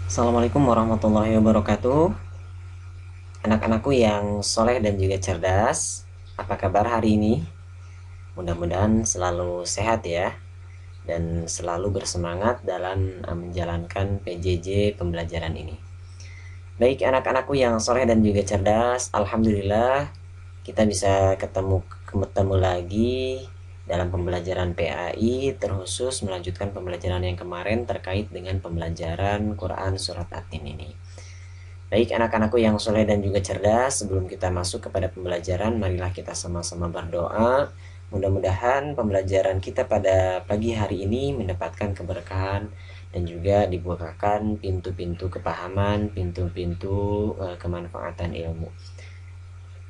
Assalamualaikum warahmatullahi wabarakatuh. Anak-anakku yang soleh dan juga cerdas, apa kabar hari ini? Mudah-mudahan selalu sehat ya, dan selalu bersemangat dalam menjalankan PJJ pembelajaran ini. Baik anak-anakku yang soleh dan juga cerdas, Alhamdulillah kita bisa ketemu lagi dalam pembelajaran PAI, terkhusus melanjutkan pembelajaran yang kemarin terkait dengan pembelajaran Quran Surat At-Tin ini. Baik anak-anakku yang soleh dan juga cerdas, sebelum kita masuk kepada pembelajaran, marilah kita sama-sama berdoa. Mudah-mudahan pembelajaran kita pada pagi hari ini mendapatkan keberkahan dan juga dibukakan pintu-pintu kepahaman, pintu-pintu kemanfaatan ilmu.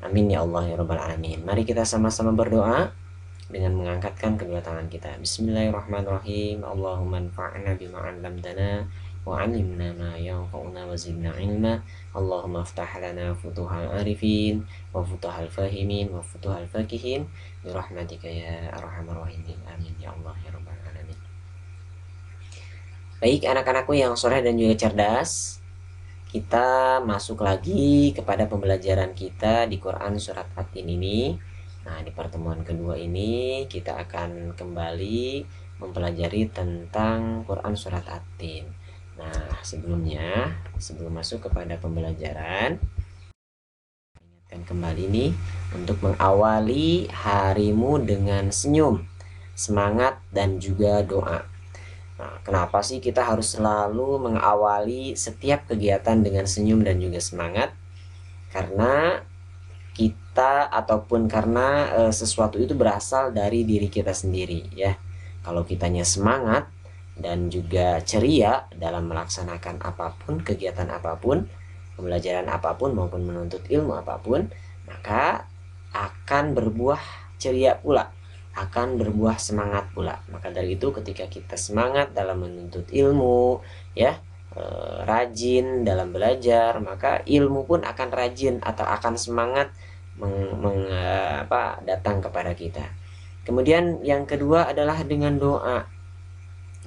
Amin ya Allah ya Rabbal Alamin. Mari kita sama-sama berdoa dengan mengangkatkan kedua tangan kita. Bismillahirrahmanirrahim. Allahumma anfa'na bima 'allamtana wa 'allimna ma yanfa'una wa zidna ilma. Allahumma aftah lana futuhal arifin wa futuhal fahimin wa futuhal fakihin bi rahmatika ya arhamar rahimin. Amin ya Allah ya rabbal alamin. Baik anak-anakku yang soleh dan juga cerdas, kita masuk lagi kepada pembelajaran kita di Quran Surat At-Tin ini. Nah, di pertemuan kedua ini kita akan kembali mempelajari tentang Quran Surat At-Tin. Nah, sebelum masuk kepada pembelajaran, ingatkan kembali nih untuk mengawali harimu dengan senyum, semangat, dan juga doa. Nah, kenapa sih kita harus selalu mengawali setiap kegiatan dengan senyum dan juga semangat? Karena kita ataupun karena sesuatu itu berasal dari diri kita sendiri ya. Kalau kitanya semangat dan juga ceria dalam melaksanakan apapun, kegiatan apapun, pembelajaran apapun maupun menuntut ilmu apapun, maka akan berbuah ceria pula, akan berbuah semangat pula. Maka dari itu ketika kita semangat dalam menuntut ilmu ya, rajin dalam belajar, maka ilmu pun akan rajin atau akan semangat datang kepada kita. Kemudian yang kedua adalah dengan doa.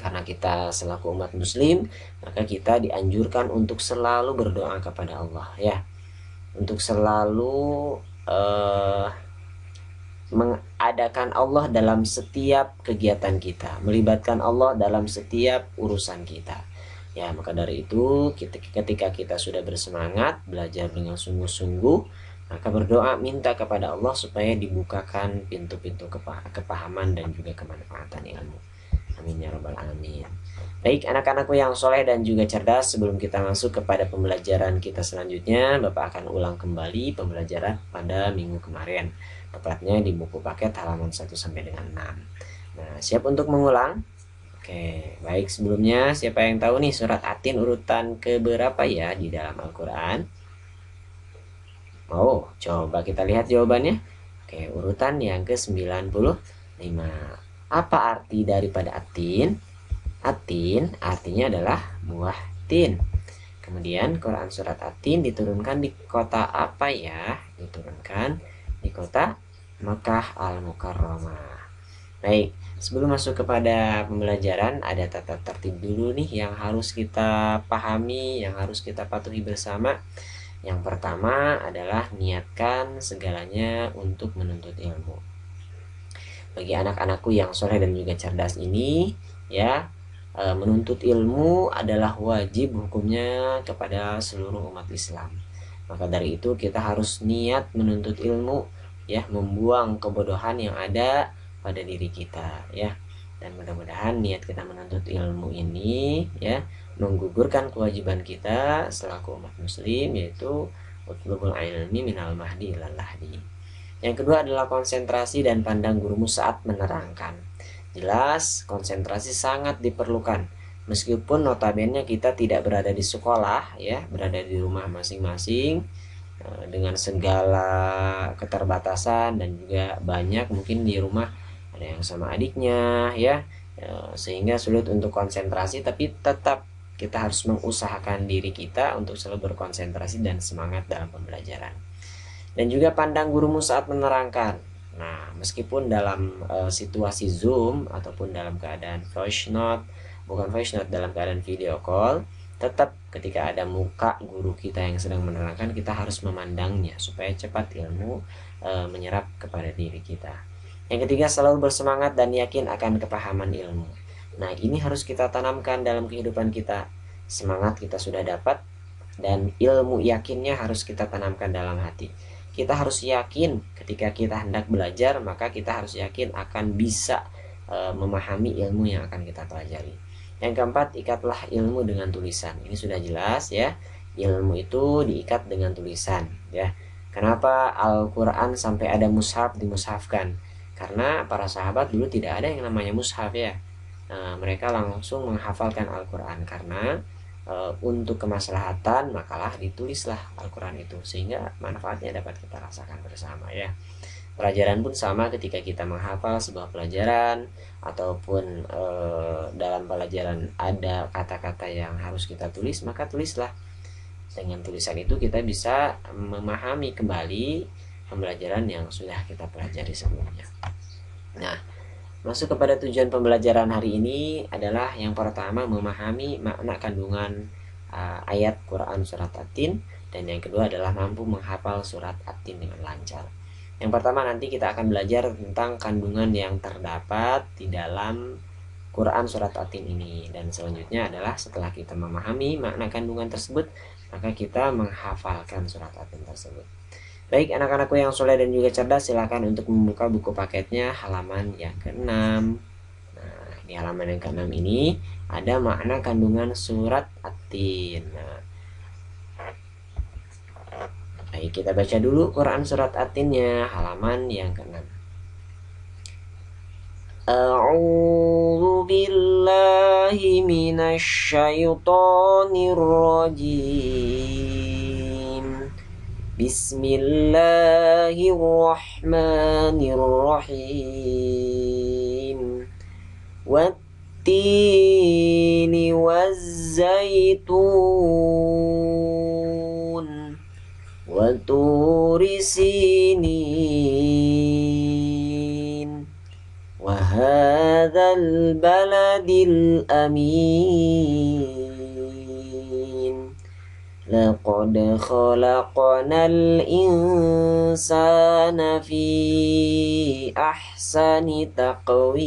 Karena kita selaku umat muslim, maka kita dianjurkan untuk selalu berdoa kepada Allah ya. Untuk selalu mengadakan Allah dalam setiap kegiatan kita, melibatkan Allah dalam setiap urusan kita. Ya, maka dari itu ketika kita sudah bersemangat belajar dengan sungguh-sungguh, maka berdoa minta kepada Allah supaya dibukakan pintu-pintu kepahaman dan juga kemanfaatan ilmu. Amin ya rabbal alamin. Baik anak-anakku yang soleh dan juga cerdas, sebelum kita masuk kepada pembelajaran kita selanjutnya, Bapak akan ulang kembali pembelajaran pada minggu kemarin, tepatnya di buku paket halaman 1 sampai dengan 6. Nah, siap untuk mengulang? Oke, baik, sebelumnya siapa yang tahu nih surat At-Tin urutan ke berapa ya di dalam Al-Quran? Oh, coba kita lihat jawabannya. Oke, urutan yang ke-95. Apa arti daripada At-Tin? At-Tin artinya adalah buah tin. Kemudian Quran surat At-Tin diturunkan di kota apa ya? Diturunkan di kota Makkah Al-Mukarramah. Baik, sebelum masuk kepada pembelajaran, ada tata tertib dulu nih yang harus kita pahami, yang harus kita patuhi bersama. Yang pertama adalah niatkan segalanya untuk menuntut ilmu. Bagi anak-anakku yang soleh dan juga cerdas ini, ya, menuntut ilmu adalah wajib hukumnya kepada seluruh umat Islam. Maka dari itu kita harus niat menuntut ilmu, ya, membuang kebodohan yang ada pada diri kita ya. Dan mudah-mudahan niat kita menuntut ilmu ini ya menggugurkan kewajiban kita selaku umat muslim, yaitu utlubul ilmi minal mahdi ilal lahdi. Yang kedua adalah konsentrasi dan pandang gurumu saat menerangkan. Jelas konsentrasi sangat diperlukan. Meskipun notabene kita tidak berada di sekolah ya, berada di rumah masing-masing dengan segala keterbatasan, dan juga banyak mungkin di rumah ada yang sama adiknya ya, sehingga sulit untuk konsentrasi, tapi tetap kita harus mengusahakan diri kita untuk selalu berkonsentrasi dan semangat dalam pembelajaran. Dan juga pandang gurumu saat menerangkan. Nah, meskipun dalam situasi Zoom ataupun dalam keadaan voice note, bukan voice note, dalam keadaan video call, tetap ketika ada muka guru kita yang sedang menerangkan, kita harus memandangnya supaya cepat ilmu menyerap kepada diri kita. Yang ketiga, selalu bersemangat dan yakin akan kepahaman ilmu. Nah, ini harus kita tanamkan dalam kehidupan kita. Semangat kita sudah dapat, dan ilmu yakinnya harus kita tanamkan dalam hati. Kita harus yakin ketika kita hendak belajar, maka kita harus yakin akan bisa memahami ilmu yang akan kita pelajari. Yang keempat, ikatlah ilmu dengan tulisan. Ini sudah jelas ya. Ilmu itu diikat dengan tulisan ya. Kenapa Al-Quran sampai ada mushaf, dimushafkan? Karena para sahabat dulu tidak ada yang namanya mushaf ya. Mereka langsung menghafalkan Al-Quran karena untuk kemaslahatan makalah ditulislah Al-Quran itu, sehingga manfaatnya dapat kita rasakan bersama ya. Pelajaran pun sama, ketika kita menghafal sebuah pelajaran ataupun dalam pelajaran ada kata-kata yang harus kita tulis, maka tulislah. Dengan tulisan itu kita bisa memahami kembali pembelajaran yang sudah kita pelajari sebelumnya. Nah, masuk kepada tujuan pembelajaran hari ini adalah yang pertama, memahami makna kandungan ayat Quran surat At-Tin, dan yang kedua adalah mampu menghafal surat At-Tin dengan lancar. Yang pertama, nanti kita akan belajar tentang kandungan yang terdapat di dalam Quran surat At-Tin ini, dan selanjutnya adalah setelah kita memahami makna kandungan tersebut, maka kita menghafalkan surat At-Tin tersebut. Baik anak-anakku yang soleh dan juga cerdas, silakan untuk membuka buku paketnya halaman yang ke-6. Nah, di halaman yang ke-6 ini ada makna kandungan surat At-Tin. Nah, baik, kita baca dulu Quran surat At-Tinnya, halaman yang ke-6. A'udzu billahi minasy syaithanir rajim. Bismillahirrahmanirrahim. Wattini wazzaitun wa turi sinin wa hadzal baladil amin. Laqad khalaqnal insana fi ahsani taqwim.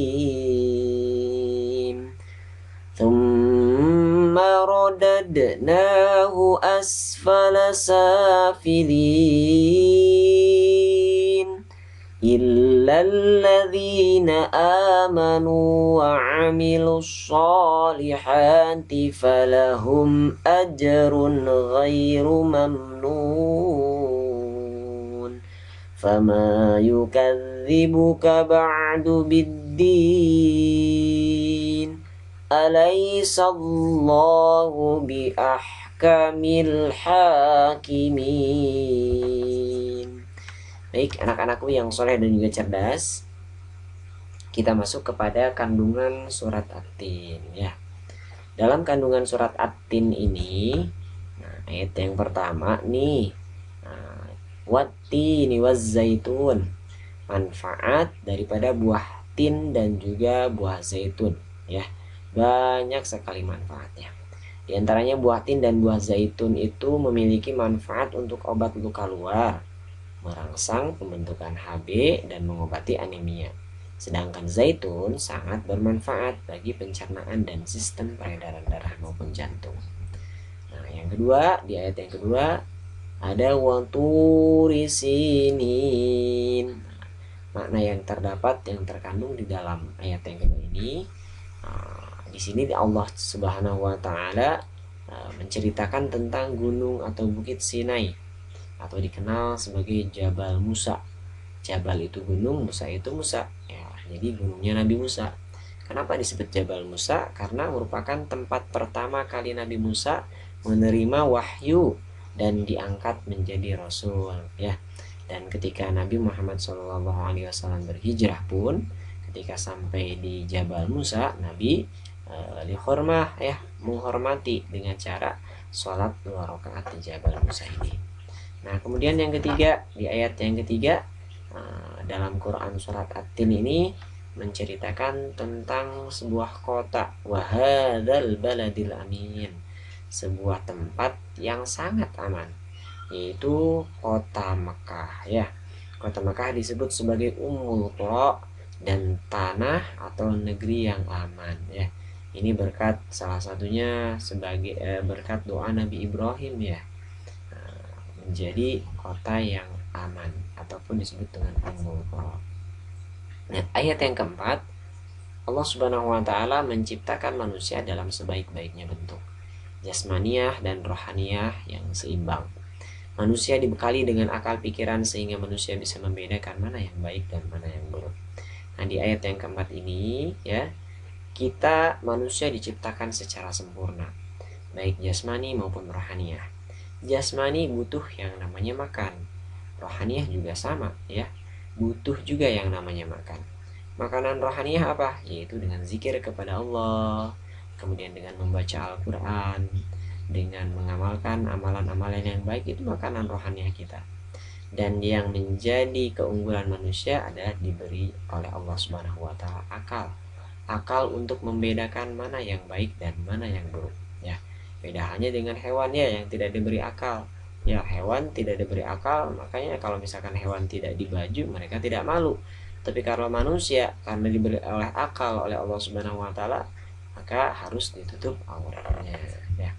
Thumma radadnahu asfala safilin. Illal ladzina amanu wa 'amilus sholihati falahum ajrun ghairu mamnun. Fama yukadzibuka ba'du biddin. Alaysallahu bi ahkamil hakimin. Baik anak-anakku yang soleh dan juga cerdas, kita masuk kepada kandungan surat At-Tin ya. Dalam kandungan surat At-Tin ini, nah, ayat yang pertama nih, wattini wazzaitun, manfaat daripada buah tin dan juga buah zaitun ya. Banyak sekali manfaatnya. Di antaranya buah tin dan buah zaitun itu memiliki manfaat untuk obat luka luar, merangsang pembentukan HB dan mengobati anemia. Sedangkan zaitun sangat bermanfaat bagi pencernaan dan sistem peredaran darah maupun jantung. Nah, yang kedua, di ayat yang kedua ada wa turi sinin. Makna yang terdapat, yang terkandung di dalam ayat yang kedua ini, di sini Allah Subhanahu wa taala menceritakan tentang gunung atau bukit Sinai, atau dikenal sebagai Jabal Musa. Jabal itu gunung, Musa itu Musa ya, jadi gunungnya Nabi Musa. Kenapa disebut Jabal Musa? Karena merupakan tempat pertama kali Nabi Musa menerima wahyu dan diangkat menjadi rasul ya. Dan ketika Nabi Muhammad SAW berhijrah pun, ketika sampai di Jabal Musa, Nabi dihormah ya, menghormati dengan cara sholat 2 rakaat di Jabal Musa ini. Nah, kemudian yang ketiga, di ayat yang ketiga dalam Quran surat At-Tin ini menceritakan tentang sebuah kota, wa hadzal baladil amin, sebuah tempat yang sangat aman, yaitu kota Mekah ya. Kota Mekah disebut sebagai Ummul Qura dan tanah atau negeri yang aman ya. Ini berkat salah satunya sebagai berkat doa Nabi Ibrahim ya, menjadi kota yang aman ataupun disebut dengan Ummul Qura. Nah, ayat yang keempat, Allah Subhanahu wa taala menciptakan manusia dalam sebaik-baiknya bentuk, jasmaniah dan rohaniah yang seimbang. Manusia dibekali dengan akal pikiran sehingga manusia bisa membedakan mana yang baik dan mana yang buruk. Nah, di ayat yang keempat ini ya, kita manusia diciptakan secara sempurna, baik jasmani maupun rohaniah. Jasmani butuh yang namanya makan, rohaniah juga sama ya, butuh juga yang namanya makan. Makanan rohaniah apa? Yaitu dengan zikir kepada Allah, kemudian dengan membaca Al-Quran, dengan mengamalkan amalan-amalan yang baik, itu makanan rohaniah kita. Dan yang menjadi keunggulan manusia adalah diberi oleh Allah Subhanahu wa taala akal. Akal untuk membedakan mana yang baik dan mana yang buruk ya. Beda halnya dengan hewan ya yang tidak diberi akal. Ya, hewan tidak diberi akal, makanya kalau misalkan hewan tidak dibaju, mereka tidak malu. Tapi kalau manusia karena diberi oleh akal oleh Allah Subhanahu wa taala, maka harus ditutup auratnya ya.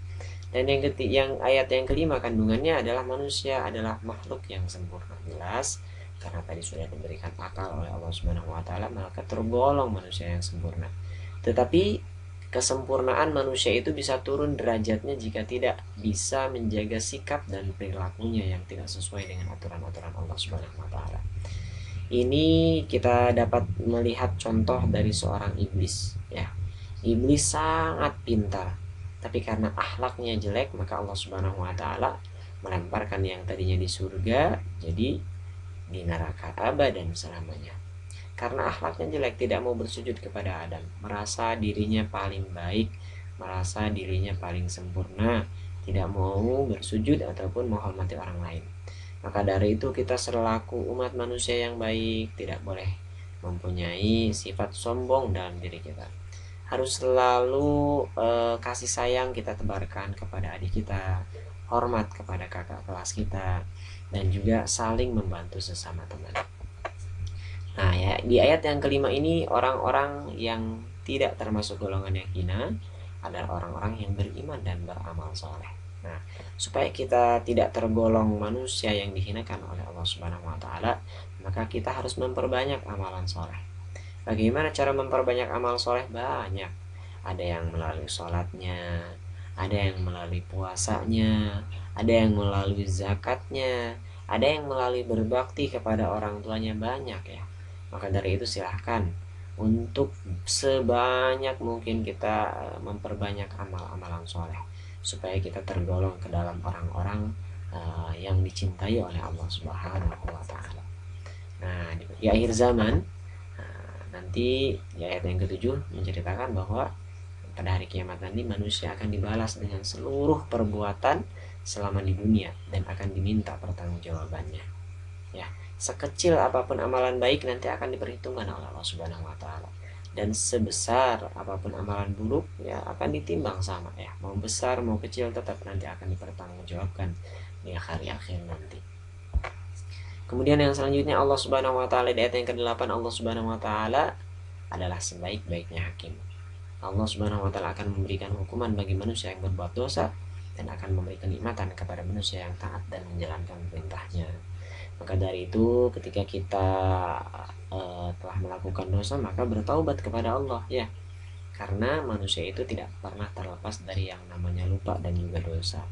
Dan yang ayat yang kelima kandungannya adalah manusia adalah makhluk yang sempurna. Jelas karena tadi sudah diberikan akal oleh Allah Subhanahu wa taala, maka tergolong manusia yang sempurna. Tetapi kesempurnaan manusia itu bisa turun derajatnya jika tidak bisa menjaga sikap dan perilakunya yang tidak sesuai dengan aturan-aturan Allah Subhanahu wa taala. Ini kita dapat melihat contoh dari seorang iblis ya. Iblis sangat pintar, tapi karena akhlaknya jelek, maka Allah Subhanahu wa taala melemparkan yang tadinya di surga jadi di neraka abadan selamanya. Karena akhlaknya jelek, tidak mau bersujud kepada Adam, merasa dirinya paling baik, merasa dirinya paling sempurna, tidak mau bersujud ataupun menghormati orang lain. Maka dari itu kita selaku umat manusia yang baik tidak boleh mempunyai sifat sombong dalam diri kita. Harus selalu kasih sayang kita tebarkan kepada adik kita, hormat kepada kakak kelas kita, dan juga saling membantu sesama teman. Nah ya, di ayat yang kelima ini orang-orang yang tidak termasuk golongan yang hina adalah orang-orang yang beriman dan beramal soleh. Nah, supaya kita tidak tergolong manusia yang dihinakan oleh Allah Subhanahu wa taala, maka kita harus memperbanyak amalan soleh. Bagaimana cara memperbanyak amal soleh? Banyak. Ada yang melalui sholatnya, ada yang melalui puasanya, ada yang melalui zakatnya, ada yang melalui berbakti kepada orang tuanya, banyak ya. Maka dari itu silahkan untuk sebanyak mungkin kita memperbanyak amal-amalan soleh, supaya kita tergolong ke dalam orang-orang yang dicintai oleh Allah Subhanahu wa taala. Nah, di akhir zaman nanti di ayat yang ketujuh menceritakan bahwa pada hari kiamat nanti manusia akan dibalas dengan seluruh perbuatan selama di dunia dan akan diminta pertanggungjawabannya. Ya, sekecil apapun amalan baik nanti akan diperhitungkan oleh Allah Subhanahu wa taala. Dan sebesar apapun amalan buruk ya akan ditimbang sama ya. Mau besar mau kecil tetap nanti akan dipertanggungjawabkan di hari akhir nanti. Kemudian yang selanjutnya Allah Subhanahu wa taala di ayat yang ke-8, Allah Subhanahu wa taala adalah sebaik-baiknya hakim. Allah Subhanahu wa taala akan memberikan hukuman bagi manusia yang berbuat dosa dan akan memberi kenikmatan kepada manusia yang taat dan menjalankan perintahnya. Maka dari itu ketika kita telah melakukan dosa, maka bertaubat kepada Allah ya. Karena manusia itu tidak pernah terlepas dari yang namanya lupa dan juga dosa.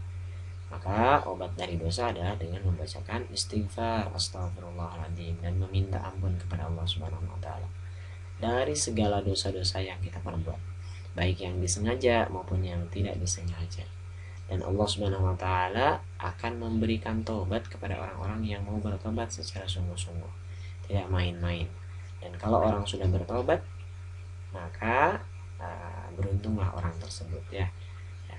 Maka obat dari dosa adalah dengan membacakan istighfar, astagfirullahaladzim, dan meminta ampun kepada Allah Subhanahu wa taala dari segala dosa-dosa yang kita perbuat, baik yang disengaja maupun yang tidak disengaja. Dan Allah Subhanahu wa taala akan memberikan taubat kepada orang-orang yang mau bertobat secara sungguh-sungguh, tidak main-main. Dan kalau orang sudah bertobat, maka beruntunglah orang tersebut ya.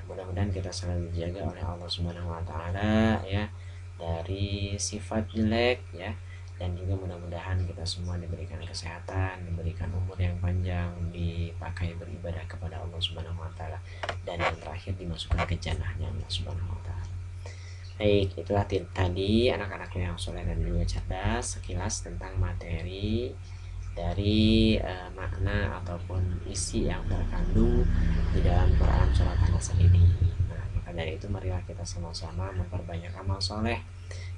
Mudah-mudahan kita selalu dijaga oleh Allah Subhanahu wa taala ya dari sifat jelek ya, dan juga mudah-mudahan kita semua diberikan kesehatan, diberikan umur yang panjang, dipakai beribadah kepada Allah Subhanahu wa taala, dan yang terakhir dimasukkan ke jannahnya Allah Subhanahu wa taala. Baik, itulah tadi anak-anak yang soleh dan juga cerdas sekilas tentang materi dari makna ataupun isi yang terkandung di dalam Quran surat An-Nasr ini. Nah, maka dari itu marilah kita sama-sama memperbanyak amal soleh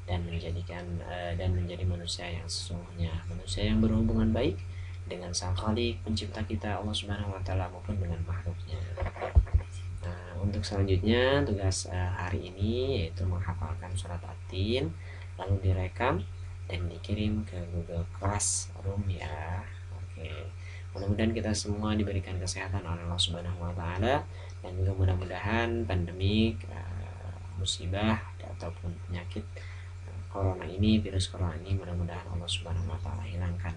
dan menjadi manusia yang sesungguhnya, manusia yang berhubungan baik dengan Sang Khalik pencipta kita Allah Subhanahu wa taala maupun dengan makhluknya. Nah, untuk selanjutnya tugas hari ini yaitu menghafalkan surat At-Tin, lalu direkam dan dikirim ke Google Classroom ya. Oke. Mudah-mudahan kita semua diberikan kesehatan oleh Allah Subhanahu wa taala, dan juga mudah-mudahan pandemik, musibah ataupun penyakit corona ini, virus corona ini, mudah-mudahan Allah Subhanahu wa taala hilangkan,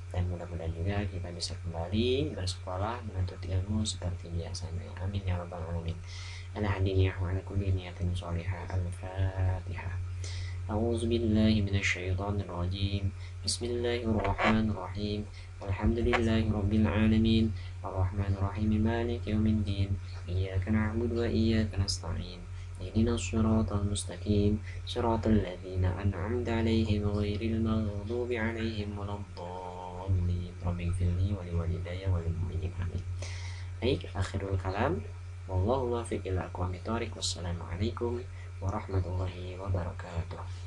dan mudah-mudahan juga kita bisa kembali bersekolah menuntut ilmu seperti biasanya. Amin ya rabbal alamin. Ala hadiniyah wa ala kulli niyatin shalihah. Al-Fatihah. A'udzu billahi minasyaitonir rajim. Bismillahirrahmanirrahim. Alhamdulillahi rabbil alamin. Arrahmanir rahim. Maliki yaumiddin. Iyyaka na'budu wa iyyaka nasta'in. اهدنا الصراط المستقيم صراط الذين أنعمت عليهم غير المغضوب عليهم ولا الضالين رب اغفر لي ولوالدي وللمؤمنين آمين. Baik, akhirul kalam. Wallahu muwaffiq ila aqwamit thoriq. Wassalamualaikum warahmatullahi wabarakatuh.